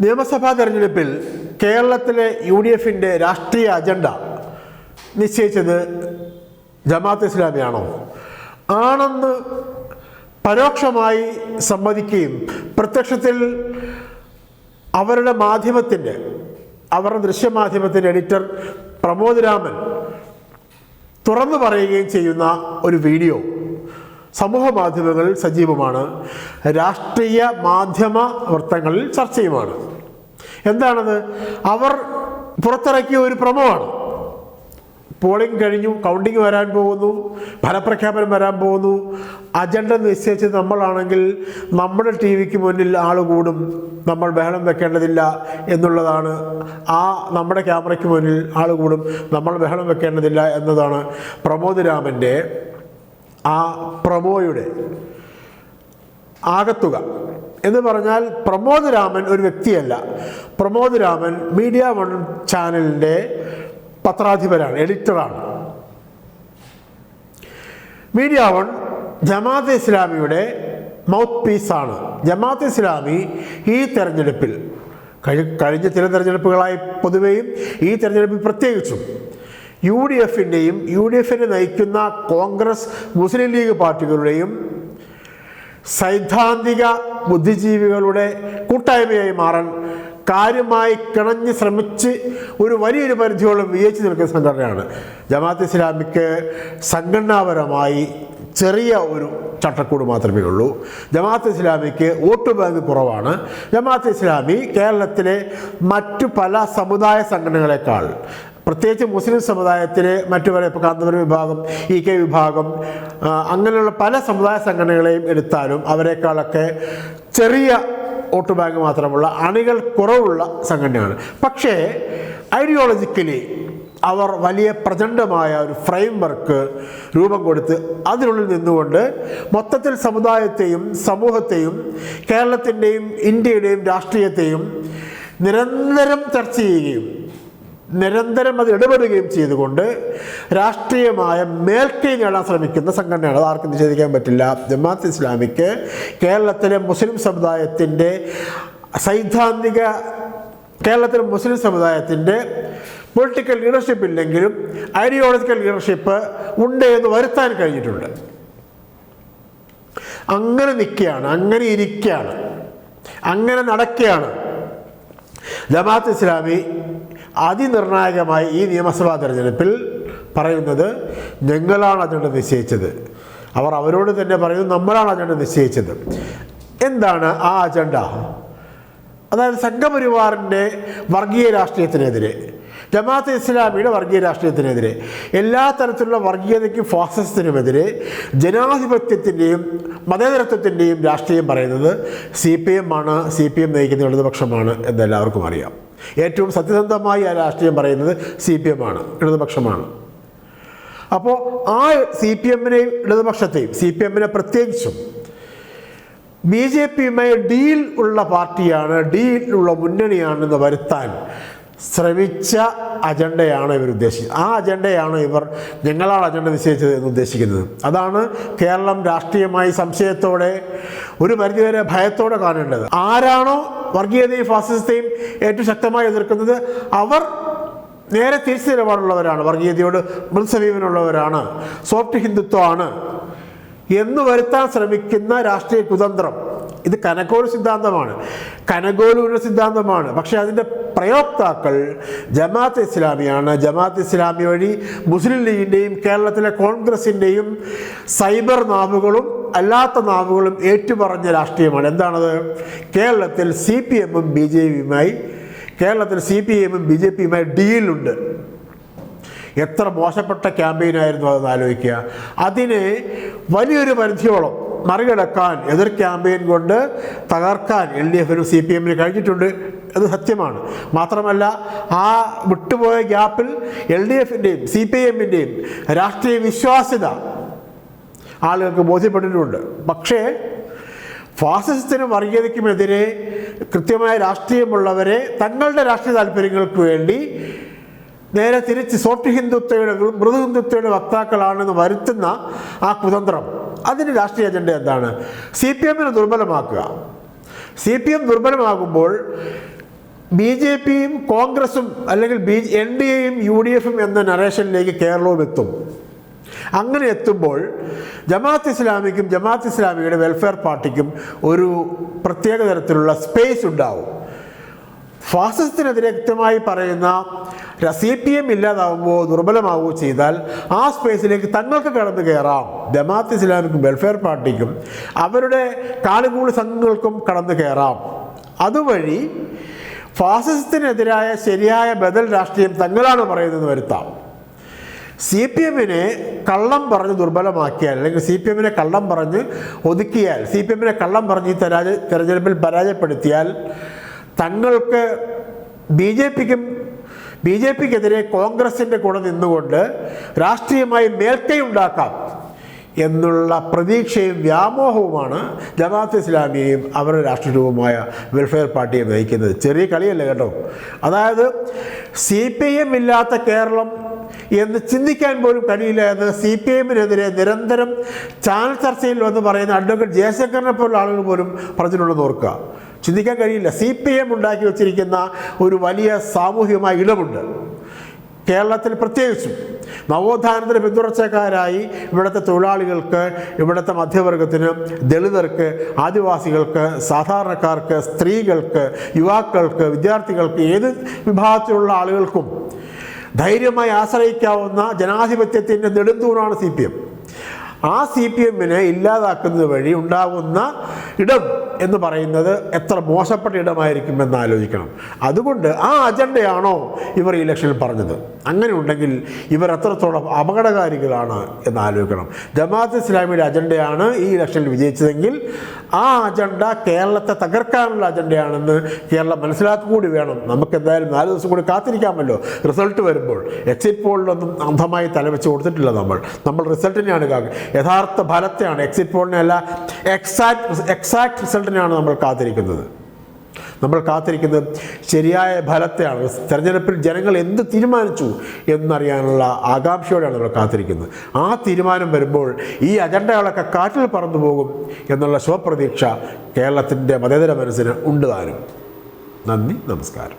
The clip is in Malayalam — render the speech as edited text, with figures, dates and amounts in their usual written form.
നിയമസഭാ തെരഞ്ഞെടുപ്പിൽ കേരളത്തിലെ UDFിൻ്റെ രാഷ്ട്രീയ അജണ്ട നിശ്ചയിച്ചത് ജമാഅത്ത് ഇസ്ലാമിയാണോ? ആണെന്ന് പരോക്ഷമായി സമ്മതിക്കുകയും പ്രത്യക്ഷത്തിൽ അവരുടെ ദൃശ്യമാധ്യമത്തിൻ്റെ എഡിറ്റർ പ്രമോദ് രാമൻ തുറന്നു പറയുകയും ചെയ്യുന്ന ഒരു വീഡിയോ സമൂഹ മാധ്യമങ്ങളിൽ സജീവമാണ്. രാഷ്ട്രീയ മാധ്യമ വൃത്തങ്ങളിൽ ചർച്ചയുമാണ്. എന്താണത്? അവർ പുറത്തിറക്കിയ ഒരു പ്രമോയാണ്. പോളിംഗ് കഴിഞ്ഞു, കൗണ്ടിങ് വരാൻ പോകുന്നു, ഫലപ്രഖ്യാപനം വരാൻ പോകുന്നു. അജണ്ട നിശ്ചയിച്ചത് നമ്മളാണെങ്കിൽ നമ്മുടെ TV-ക്ക് മുന്നിൽ ആൾ കൂടും, നമ്മൾ ബഹളം വെക്കേണ്ടതില്ല എന്നുള്ളതാണ്. നമ്മുടെ ക്യാമറയ്ക്ക് മുന്നിൽ ആൾ കൂടും, നമ്മൾ ബഹളം വെക്കേണ്ടതില്ല എന്നതാണ് പ്രമോദ് രാമൻ്റെ ആ പ്രമോയുടെ ആകത്തുക. എന്ന് പറഞ്ഞാൽ പ്രമോദ് രാമൻ ഒരു വ്യക്തിയല്ല. പ്രമോദ് രാമൻ മീഡിയ വൺ ചാനലിൻ്റെ പത്രാധിപരാണ്, എഡിറ്ററാണ്. മീഡിയ വൺ ജമാഅത്ത് ഇസ്ലാമിയുടെ മൗത്ത് പീസാണ്. ജമാഅത്ത് ഇസ്ലാമി ഈ തെരഞ്ഞെടുപ്പിൽ കഴിഞ്ഞ ചില തെരഞ്ഞെടുപ്പുകളായി പൊതുവെയും ഈ തെരഞ്ഞെടുപ്പിൽ പ്രത്യേകിച്ചും UDFിനെ നയിക്കുന്ന കോൺഗ്രസ് മുസ്ലിം ലീഗ് പാർട്ടികളുടെയും സൈദ്ധാന്തിക ബുദ്ധിജീവികളുടെ കൂട്ടായ്മയായി മാറാൻ കാര്യമായി കിണഞ്ഞ് ശ്രമിച്ച് ഒരു വലിയൊരു പരിധിയോളം വിജയിച്ചു നിൽക്കുന്ന സംഘടനയാണ് ജമാഅത്ത് ഇസ്ലാമിക്ക്. സംഘടനാപരമായി ചെറിയ ഒരു ചട്ടക്കൂട് മാത്രമേ ഉള്ളൂ. ജമാഅത്ത് ഇസ്ലാമിക്ക് വോട്ട് ബാങ്ക് കുറവാണ്. ജമാഅത്ത് ഇസ്ലാമി കേരളത്തിലെ മറ്റു പല സമുദായ സംഘടനകളെക്കാൾ, പ്രത്യേകിച്ച് മുസ്ലിം സമുദായത്തിലെ മറ്റു പല, ഇപ്പോൾ കാന്തപുരം വിഭാഗം, EK വിഭാഗം, അങ്ങനെയുള്ള പല സമുദായ സംഘടനകളെയും എടുത്താലും അവരെക്കാളൊക്കെ ചെറിയ വോട്ട് ബാങ്ക് മാത്രമുള്ള, അണികൾ കുറവുള്ള സംഘടനയാണ്. പക്ഷേ ഐഡിയോളജിക്കലി അവർ വലിയ പ്രചണ്ഡമായ ഒരു ഫ്രെയിം വർക്ക് രൂപം കൊടുത്ത് അതിനുള്ളിൽ നിന്നുകൊണ്ട് മൊത്തത്തിൽ സമുദായത്തെയും സമൂഹത്തെയും കേരളത്തിൻ്റെയും ഇന്ത്യയുടെയും രാഷ്ട്രീയത്തെയും നിരന്തരം ചർച്ച ചെയ്യുകയും നിരന്തരം അത് ഇടപെടുകയും ചെയ്തുകൊണ്ട് രാഷ്ട്രീയമായ മേൽക്കൈ നേടാൻ ശ്രമിക്കുന്ന സംഘടനയാണ്. അത് ആർക്കും നിഷേധിക്കാൻ പറ്റില്ല. ജമാഅത്ത് ഇസ്ലാമിക്ക് കേരളത്തിലെ മുസ്ലിം സമുദായത്തിൻ്റെ കേരളത്തിലെ മുസ്ലിം സമുദായത്തിൻ്റെ പൊളിറ്റിക്കൽ ലീഡർഷിപ്പ് ഇല്ലെങ്കിലും ഐഡിയോളജിക്കൽ ലീഡർഷിപ്പ് ഉണ്ട് എന്ന് വരുത്താൻ കഴിഞ്ഞിട്ടുണ്ട്. അങ്ങനെ നിൽക്കുകയാണ്, അങ്ങനെ ഇരിക്കുകയാണ്, അങ്ങനെ നടക്കുകയാണ്. ജമാഅത്ത് ഇസ്ലാമി അതിനിർണായകമായി ഈ നിയമസഭാ തെരഞ്ഞെടുപ്പിൽ പറയുന്നത് ഞങ്ങളാണ് അജണ്ട നിശ്ചയിച്ചത്. അവരോട് തന്നെ പറയുന്നത് നമ്മളാണ് അജണ്ട നിശ്ചയിച്ചത്. എന്താണ് ആ അജണ്ട? അതായത് സംഘപരിവാറിൻ്റെ വർഗീയ രാഷ്ട്രീയത്തിനെതിരെ, ജമാഅത്ത് ഇസ്ലാമിയുടെ വർഗീയ രാഷ്ട്രീയത്തിനെതിരെ, എല്ലാ തരത്തിലുള്ള വർഗീയതയ്ക്കും ഫാസിസത്തിനുമെതിരെ ജനാധിപത്യത്തിൻ്റെയും മതേതരത്വത്തിൻ്റെയും രാഷ്ട്രീയം പറയുന്നത് CPM ആണ്. CPM നയിക്കുന്ന ഇടതുപക്ഷമാണ് എന്നെല്ലാവർക്കും അറിയാം. ഏറ്റവും സത്യസന്ധമായി ആ രാഷ്ട്രീയം പറയുന്നത് CPM ആണ്, ഇടതുപക്ഷമാണ്. അപ്പോൾ ആ CPM-നെയും ഇടതുപക്ഷത്തെയും, CPM-നെ പ്രത്യേകിച്ചും BJP-യുമായി ഡീൽ ഉള്ള പാർട്ടിയാണ്, ഡീൽ ഉള്ള മുന്നണിയാണെന്ന് വരുത്താൻ ശ്രമിച്ച അജണ്ടയാണ് ഇവർ ഉദ്ദേശിച്ചത്. ആ അജണ്ടയാണ് ഞങ്ങളാണ് അജണ്ട നിശ്ചയിച്ചത് എന്ന് ഉദ്ദേശിക്കുന്നത്. അതാണ് കേരളം രാഷ്ട്രീയമായി സംശയത്തോടെ, ഒരു പരിധിവരെ ഭയത്തോടെ കാണേണ്ടത്. ആരാണോ വർഗീയതയും ഫാസിസത്തെയും ഏറ്റവും ശക്തമായി എതിർക്കുന്നത് അവർ നേരെ തിരിച്ചു നിലപാടുള്ളവരാണ്, വർഗീയതയോട് മൃദുസമീപനമുള്ളവരാണ്, സോഫ്റ്റ് ഹിന്ദുത്വമാണ് എന്ന് വരുത്താൻ ശ്രമിക്കുന്ന രാഷ്ട്രീയ കുതന്ത്രം. ഇത് കനകോലു സിദ്ധാന്തമാണ്, കനകോലുവിൻ്റെ സിദ്ധാന്തമാണ്. പക്ഷേ അതിൻ്റെ പ്രയോക്താക്കൾ ജമാഅത്ത് ഇസ്ലാമിയാണ്. ജമാഅത്ത് ഇസ്ലാമി വഴി മുസ്ലിം ലീഗിൻ്റെയും കേരളത്തിലെ കോൺഗ്രസിൻ്റെയും സൈബർ നാവുകളും അല്ലാത്ത നാവുകളും ഏറ്റുപറഞ്ഞ രാഷ്ട്രീയമാണ്. എന്താണത്? കേരളത്തിൽ CPM-ഉം BJP-യുമായി ഡീലുണ്ട്. എത്ര മോശപ്പെട്ട ക്യാമ്പയിനായിരുന്നു അതെന്ന് ആലോചിക്കുക. അതിനെ വലിയൊരു പരിധിയോളം മറികടക്കാൻ, എതിർ ക്യാമ്പയിൻ കൊണ്ട് തകർക്കാൻ LDF-നും CPM-നും കഴിഞ്ഞിട്ടുണ്ട്. അത് സത്യമാണ്. മാത്രമല്ല, ആ വിട്ടുപോയ ഗ്യാപ്പിൽ LDF-ൻ്റെയും CPM-ൻ്റെയും രാഷ്ട്രീയ വിശ്വാസ്യത ആളുകൾക്ക് ബോധ്യപ്പെട്ടിട്ടുണ്ട്. പക്ഷേ ഫാസിസത്തിനും വർഗീയതയ്ക്കുമെതിരെ കൃത്യമായ രാഷ്ട്രീയമുള്ളവരെ തങ്ങളുടെ രാഷ്ട്രീയ താല്പര്യങ്ങൾക്ക് വേണ്ടി നേരെ തിരിച്ച് സോഫ്റ്റ് ഹിന്ദുത്വയുടെ, മൃദു ഹിന്ദുത്വയുടെ വക്താക്കളാണെന്ന് വരുത്തുന്ന ആ കുതന്ത്രം, അതിൻ്റെ രാഷ്ട്രീയ അജണ്ട എന്താണ്? CPM-നെ ദുർബലമാക്കുക. CPM ദുർബലമാകുമ്പോൾ BJPയും കോൺഗ്രസും അല്ലെങ്കിൽ NDAയും UDFും എന്ന നരേഷനിലേക്ക് കേരളവും എത്തും. അങ്ങനെ എത്തുമ്പോൾ ജമാഅത്ത് ഇസ്ലാമിക്കും ജമാഅത്ത് ഇസ്ലാമിയുടെ വെൽഫെയർ പാർട്ടിക്കും ഒരു പ്രത്യേക തരത്തിലുള്ള സ്പേസ് ഉണ്ടാവും. ഫാസിസത്തിനെതിരെ വ്യക്തമായി പറയുന്ന CPM ഇല്ലാതാവുകയോ ദുർബലമാവുകയോ ചെയ്താൽ ആ സ്പേസിലേക്ക് തങ്ങൾക്ക് കടന്നു കയറാം. ജമാഅത്ത് ഇസ്ലാമിക്കും വെൽഫെയർ പാർട്ടിക്കും അവരുടെ കാലുകൂടി സംഘങ്ങൾക്കും കടന്നു കയറാം. അതുവഴി ഫാസിസത്തിനെതിരായ ശരിയായ ബദൽ രാഷ്ട്രീയം തങ്ങളാണ് പറയുന്നതെന്ന് വരുത്താം. CPMനെ കള്ളം പറഞ്ഞ് ദുർബലമാക്കിയാൽ, അല്ലെങ്കിൽ CPMനെ കള്ളം പറഞ്ഞ് ഒതുക്കിയാൽ, CPMനെ കള്ളം പറഞ്ഞ് ഈ തെരഞ്ഞെടുപ്പിൽ പരാജയപ്പെടുത്തിയാൽ തങ്ങൾക്ക് BJPക്കെതിരെ കോൺഗ്രസിൻ്റെ കൂടെ നിന്നുകൊണ്ട് രാഷ്ട്രീയമായി മേൽക്കൈയുണ്ടാക്കാം എന്നുള്ള പ്രതീക്ഷയും വ്യാമോഹവുമാണ് ജമാഅത്ത് ഇസ്ലാമിയെയും അവരുടെ രാഷ്ട്രീയവുമായ വെൽഫെയർ പാർട്ടിയെ നയിക്കുന്നത്. ചെറിയ കളിയല്ല കേട്ടോ. അതായത് CPM ഇല്ലാത്ത കേരളം എന്ന് ചിന്തിക്കാൻ പോലും കഴിയില്ല എന്ന് CPMനെതിരെ നിരന്തരം ചാനൽ ചർച്ചയിൽ വന്ന് പറയുന്ന അഡ്വക്കേറ്റ് ജയശങ്കറിനെ പോലുള്ള ആളുകൾ പോലും പറഞ്ഞിട്ടുണ്ടെന്ന് ഓർക്കുക. ചിന്തിക്കാൻ കഴിയില്ല. CPM ഉണ്ടാക്കി വച്ചിരിക്കുന്ന ഒരു വലിയ സാമൂഹികമായ ഇടമുണ്ട് കേരളത്തിൽ. പ്രത്യേകിച്ചും നവോത്ഥാനത്തിന് പിന്തുടർച്ചക്കാരായി ഇവിടുത്തെ തൊഴിലാളികൾക്ക്, ഇവിടുത്തെ മധ്യവർഗത്തിന്, ദളിതർക്ക്, ആദിവാസികൾക്ക്, സാധാരണക്കാർക്ക്, സ്ത്രീകൾക്ക്, യുവാക്കൾക്ക്, വിദ്യാർത്ഥികൾക്ക്, ഏത് വിഭാഗത്തിലുള്ള ആളുകൾക്കും ധൈര്യമായി ആശ്രയിക്കാവുന്ന ജനാധിപത്യത്തിൻ്റെ നെടുന്തൂണാണ് CPM. ആ CPMനെ ഇല്ലാതാക്കുന്നത് വഴി ഉണ്ടാകുന്ന ഇടം എന്ന് പറയുന്നത് എത്ര മോശപ്പെട്ട ഇടമായിരിക്കുമെന്ന് ആലോചിക്കണം. അതുകൊണ്ട് ആ അജണ്ടയാണോ ഇവർ ഇലക്ഷനിൽ പറഞ്ഞത്? അങ്ങനെ ഉണ്ടെങ്കിൽ ഇവർ എത്രത്തോളം അപകടകാരികളാണ് എന്ന് ആലോചിക്കണം. ജമാഅത്ത് ഇസ്ലാമിയുടെ അജണ്ടയാണ് ഈ ഇലക്ഷനിൽ വിജയിച്ചതെങ്കിൽ ആ അജണ്ട കേരളത്തെ തകർക്കാനുള്ള അജണ്ടയാണെന്ന് കേരളം മനസ്സിലാക്കുകൂടി വേണം. നമുക്ക് എന്തായാലും 4 ദിവസം കൂടി കാത്തിരിക്കാമല്ലോ റിസൾട്ട് വരുമ്പോൾ. എക്സിറ്റ് പോളിലൊന്നും അന്ധമായി തലവെച്ച് കൊടുത്തിട്ടില്ല. നമ്മൾ റിസൾട്ടിനെയാണ് യഥാർത്ഥ ഫലത്തെയാണ്, എക്സിറ്റ് പോളിനെ അല്ല, എക്സാക്ട് റിസൾട്ടിനെയാണ് നമ്മൾ കാത്തിരിക്കുന്നത്. ശരിയായ ഫലത്തെയാണ്. തെരഞ്ഞെടുപ്പിൽ ജനങ്ങൾ എന്ത് തീരുമാനിച്ചു എന്നറിയാനുള്ള ആകാംക്ഷയോടെയാണ് നമ്മൾ കാത്തിരിക്കുന്നത്. ആ തീരുമാനം വരുമ്പോൾ ഈ അജണ്ടകളൊക്കെ കാറ്റിൽ പറന്നു പോകും എന്നുള്ള ശുഭപ്രതീക്ഷ കേരളത്തിൻ്റെ മതേതര മനസ്സിന് ഉണ്ട് താനും. നന്ദി, നമസ്കാരം.